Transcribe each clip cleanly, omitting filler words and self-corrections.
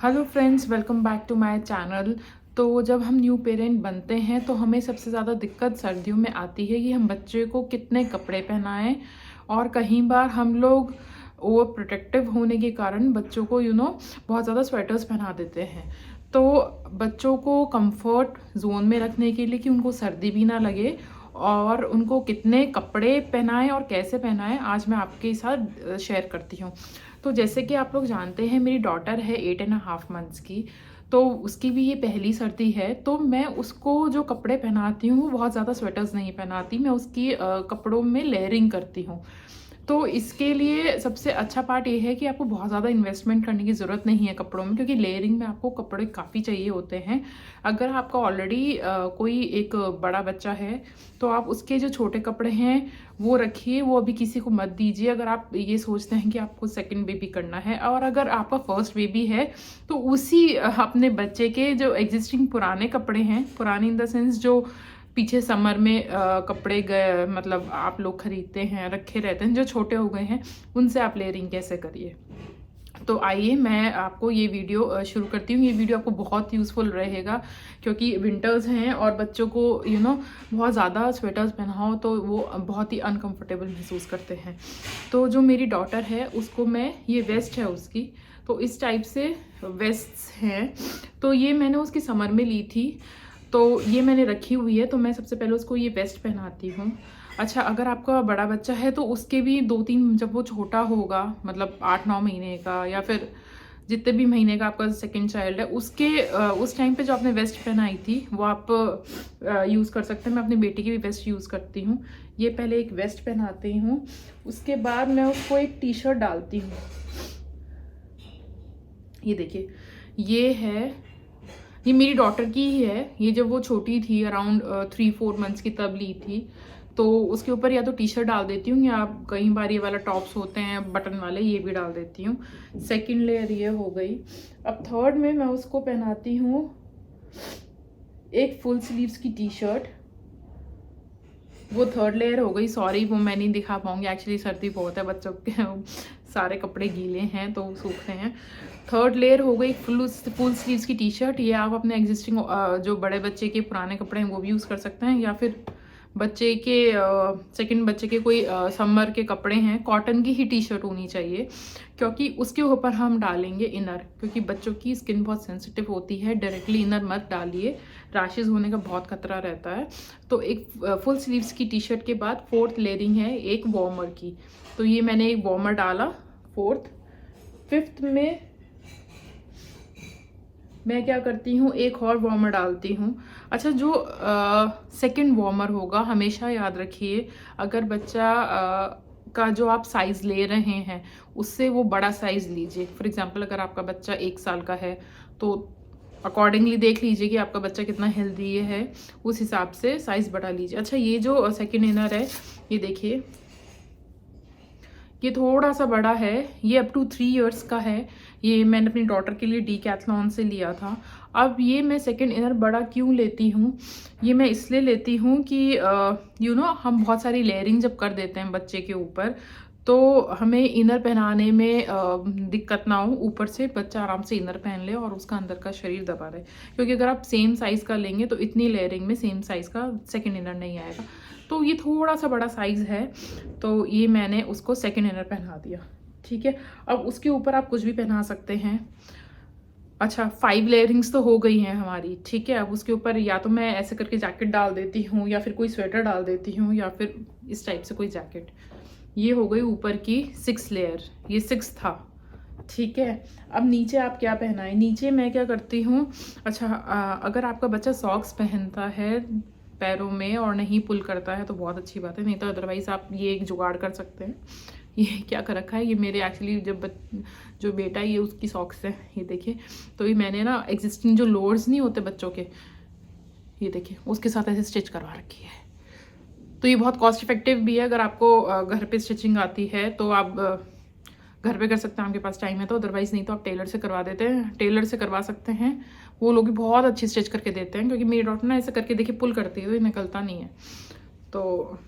Hello friends, welcome back to my channel. तो जब हम न्यू पेरेंट बनते हैं तो हमें सबसे ज़्यादा दिक्कत सर्दियों में आती है कि हम बच्चे को कितने कपड़े पहनाएं। और कहीं बार हम लोग ओवर प्रोटेक्टिव होने के कारण बच्चों को बहुत ज़्यादा स्वेटर्स पहना देते हैं। तो बच्चों को कंफर्ट जोन में रखने के लिए कि उनको सर्दी भी ना लगे और उनको कितने कपड़े पहनाएं और कैसे पहनाएं, आज मैं आपके साथ शेयर करती हूँ। तो जैसे कि आप लोग जानते हैं, मेरी डॉटर है 8.5 मंथ्स की। तो उसकी भी ये पहली सर्दी है। तो मैं उसको जो कपड़े पहनाती हूँ, बहुत ज़्यादा स्वेटर्स नहीं पहनाती, मैं उसकी कपड़ों में लेयरिंग करती हूँ। तो इसके लिए सबसे अच्छा पार्ट ये है कि आपको बहुत ज़्यादा इन्वेस्टमेंट करने की ज़रूरत नहीं है कपड़ों में, क्योंकि लेयरिंग में आपको कपड़े काफ़ी चाहिए होते हैं। अगर आपका ऑलरेडी कोई एक बड़ा बच्चा है तो आप उसके जो छोटे कपड़े हैं वो रखिए, वो अभी किसी को मत दीजिए अगर आप ये सोचते हैं कि आपको सेकंड बेबी करना है। और अगर आपका फर्स्ट बेबी है तो उसी अपने बच्चे के जो एग्जिस्टिंग पुराने कपड़े हैं, पुराने इन द सेंस जो पीछे समर में कपड़े गए मतलब आप लोग खरीदते हैं, रखे रहते हैं, जो छोटे हो गए हैं, उनसे आप लेयरिंग कैसे करिए। तो आइए मैं आपको ये वीडियो शुरू करती हूँ। ये वीडियो आपको बहुत यूज़फुल रहेगा क्योंकि विंटर्स हैं और बच्चों को बहुत ज़्यादा स्वेटर्स पहनाओ तो वो बहुत ही अनकंफर्टेबल महसूस करते हैं। तो जो मेरी डॉटर है उसको मैं, ये वेस्ट है उसकी, तो इस टाइप से वेस्ट्स हैं। तो ये मैंने उसकी समर में ली थी, तो ये मैंने रखी हुई है। तो मैं सबसे पहले उसको ये वेस्ट पहनाती हूँ। अच्छा, अगर आपका बड़ा बच्चा है तो उसके भी 2-3, जब वो छोटा होगा मतलब 8-9 महीने का या फिर जितने भी महीने का आपका सेकंड चाइल्ड है, उसके उस टाइम पे जो आपने वेस्ट पहनाई थी वो आप यूज़ कर सकते हैं। मैं अपनी बेटी की भी वेस्ट यूज़ करती हूँ। ये पहले एक वेस्ट पहनाती हूँ, उसके बाद मैं उसको एक टी शर्ट डालती हूँ। ये देखिए, ये मेरी डॉटर की ही है। ये जब वो छोटी थी, अराउंड 3-4 मंथ्स की, तब ली थी। तो उसके ऊपर या तो टी शर्ट डाल देती हूँ या कई बार ये वाला टॉप्स होते हैं बटन वाले, ये भी डाल देती हूँ। सेकंड लेयर ये हो गई। अब थर्ड में मैं उसको पहनाती हूँ एक फुल स्लीव्स की टी शर्ट। वो थर्ड लेयर हो गई। सॉरी, वो मैं नहीं दिखा पाऊंगी, एक्चुअली सर्दी बहुत है, बच्चों के सारे कपड़े गीले हैं तो सूख रहे हैं। थर्ड लेयर हो गई फुल स्लीव्स की टी शर्ट। ये आप अपने एग्जिस्टिंग जो बड़े बच्चे के पुराने कपड़े हैं वो भी यूज़ कर सकते हैं, या फिर बच्चे के सेकंड बच्चे के कोई समर के कपड़े हैं, कॉटन की ही टी शर्ट होनी चाहिए, क्योंकि उसके ऊपर हम डालेंगे इनर, क्योंकि बच्चों की स्किन बहुत सेंसिटिव होती है। डायरेक्टली इनर मत डालिए, रैशेज होने का बहुत खतरा रहता है। तो एक फुल स्लीव्स की टी शर्ट के बाद फोर्थ लेयरिंग है एक वार्मर की। तो ये मैंने एक वार्मर डाला फोर्थ। फिफ्थ में मैं क्या करती हूँ, एक और वार्मर डालती हूँ। अच्छा, जो सेकंड वार्मर होगा, हमेशा याद रखिए, अगर बच्चा का जो आप साइज़ ले रहे हैं उससे वो बड़ा साइज़ लीजिए। फॉर एग्जांपल, अगर आपका बच्चा 1 साल का है तो अकॉर्डिंगली देख लीजिए कि आपका बच्चा कितना हेल्दी है, उस हिसाब से साइज़ बढ़ा लीजिए। अच्छा, ये जो सेकंड इनर है, ये देखिए, ये थोड़ा सा बड़ा है, ये अप टू 3 इयर्स का है। ये मैंने अपनी डॉटर के लिए डीकैथलॉन से लिया था। अब ये मैं सेकंड इनर बड़ा क्यों लेती हूँ, ये मैं इसलिए लेती हूँ कि हम बहुत सारी लेयरिंग जब कर देते हैं बच्चे के ऊपर तो हमें इनर पहनाने में दिक्कत ना हो, ऊपर से बच्चा आराम से इनर पहन ले और उसका अंदर का शरीर दबा रहे। क्योंकि अगर आप सेम साइज़ का लेंगे तो इतनी लेयरिंग में सेम साइज़ का सेकंड इनर नहीं आएगा। तो ये थोड़ा सा बड़ा साइज़ है, तो ये मैंने उसको सेकंड इनर पहना दिया। ठीक है, अब उसके ऊपर आप कुछ भी पहना सकते हैं। अच्छा, 5 लेयरिंग्स तो हो गई हैं हमारी। ठीक है, अब उसके ऊपर या तो मैं ऐसे करके जैकेट डाल देती हूँ या फिर कोई स्वेटर डाल देती हूँ या फिर इस टाइप से कोई जैकेट। ये हो गई ऊपर की 6 लेयर, ये 6 था। ठीक है, अब नीचे आप क्या पहनाएं। नीचे मैं क्या करती हूँ, अच्छा अगर आपका बच्चा सॉक्स पहनता है पैरों में और नहीं पुल करता है तो बहुत अच्छी बात है, नहीं तो अदरवाइज आप ये एक जुगाड़ कर सकते हैं। ये क्या कर रखा है, ये मेरे एक्चुअली जो बेटा है ये उसकी सॉक्स है, ये देखिए। तो ये मैंने ना एग्जिस्टिंग जो लोअर्स नहीं होते बच्चों के, ये देखिए, उसके साथ ऐसे स्टिच करवा रखी है। तो ये बहुत कॉस्ट इफेक्टिव भी है। अगर आपको घर पे स्टिचिंग आती है तो आप घर पे कर सकते हैं, आपके पास टाइम है तो। अदरवाइज़ नहीं तो आप टेलर से करवा देते हैं, टेलर से करवा सकते हैं, वो लोग भी बहुत अच्छी स्टिच करके देते हैं। क्योंकि मेरी डॉटर ना ऐसे करके देखिए पुल करती है तो ये निकलता नहीं है। तो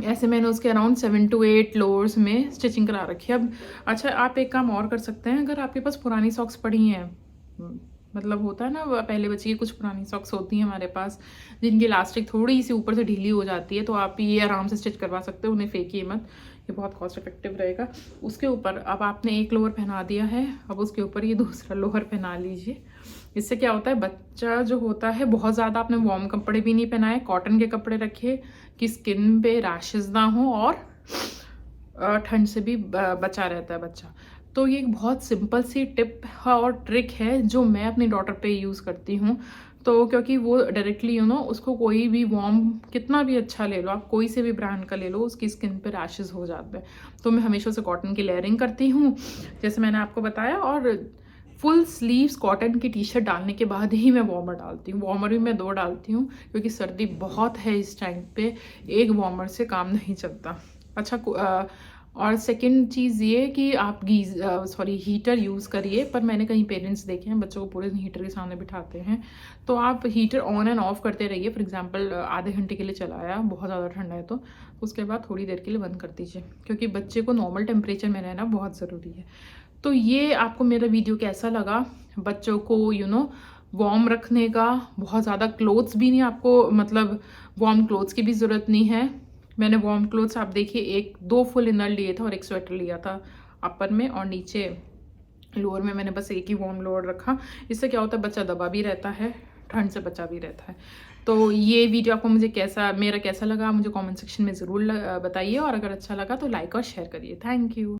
ऐसे मैंने उसके अराउंड 7 to 8 लोअर्स में स्टिचिंग करा रखी है। अब अच्छा, आप एक काम और कर सकते हैं, अगर आपके पास पुरानी सॉक्स पड़ी हैं, मतलब होता है ना, पहले बच्चे की कुछ पुरानी सॉक्स होती हैं हमारे पास, जिनकी इलास्टिक थोड़ी सी ऊपर से ढीली हो जाती है, तो आप ये आराम से स्टिच करवा सकते हो, उन्हें फेंकिए मत, ये बहुत कॉस्ट इफेक्टिव रहेगा। उसके ऊपर अब आपने एक लोअर पहना दिया है, अब उसके ऊपर ये दूसरा लोअर पहना लीजिए। इससे क्या होता है, बच्चा जो होता है, बहुत ज़्यादा आपने वार्म कपड़े भी नहीं पहनाए, कॉटन के कपड़े रखे कि स्किन पे रैशेज ना हो और ठंड से भी बचा रहता है बच्चा। तो ये एक बहुत सिंपल सी टिप और ट्रिक है जो मैं अपनी डॉटर पे यूज़ करती हूँ। तो क्योंकि वो डायरेक्टली उसको कोई भी वार्म कितना भी अच्छा ले लो, आप कोई से भी ब्रांड का ले लो, उसकी स्किन पे रैशेज हो जाते हैं। तो मैं हमेशा से कॉटन की लेयरिंग करती हूँ, जैसे मैंने आपको बताया, और फुल स्लीव्स कॉटन की टी शर्ट डालने के बाद ही मैं वार्मर डालती हूँ। वार्मर भी मैं 2 डालती हूँ क्योंकि सर्दी बहुत है इस टाइम पे, एक वार्मर से काम नहीं चलता। अच्छा, और सेकंड चीज़ ये कि आप हीटर यूज़ करिए, पर मैंने कहीं पेरेंट्स देखे हैं बच्चों को पूरे दिन हीटर के सामने बिठाते हैं, तो आप हीटर ऑन एंड ऑफ करते रहिए। फॉर एग्जांपल आधे घंटे के लिए चलाया, बहुत ज़्यादा ठंडा है तो उसके बाद थोड़ी देर के लिए बंद कर दीजिए, क्योंकि बच्चे को नॉर्मल टेम्परेचर में रहना बहुत ज़रूरी है। तो ये आपको मेरा वीडियो कैसा लगा, बच्चों को वार्म रखने का, बहुत ज़्यादा क्लोथ्स भी नहीं आपको, मतलब वार्म क्लोथ्स की भी ज़रूरत नहीं है। मैंने वार्म क्लोथ्स आप देखिए 1-2 फुल इनर लिए था और एक स्वेटर लिया था अपर में, और नीचे लोअर में मैंने बस एक ही वार्म लोअर रखा। इससे क्या होता है, बच्चा दबा भी रहता है, ठंड से बचा भी रहता है। तो ये वीडियो आपको मेरा कैसा लगा मुझे कमेंट सेक्शन में ज़रूर बताइए, और अगर अच्छा लगा तो लाइक और शेयर करिए। Thank you.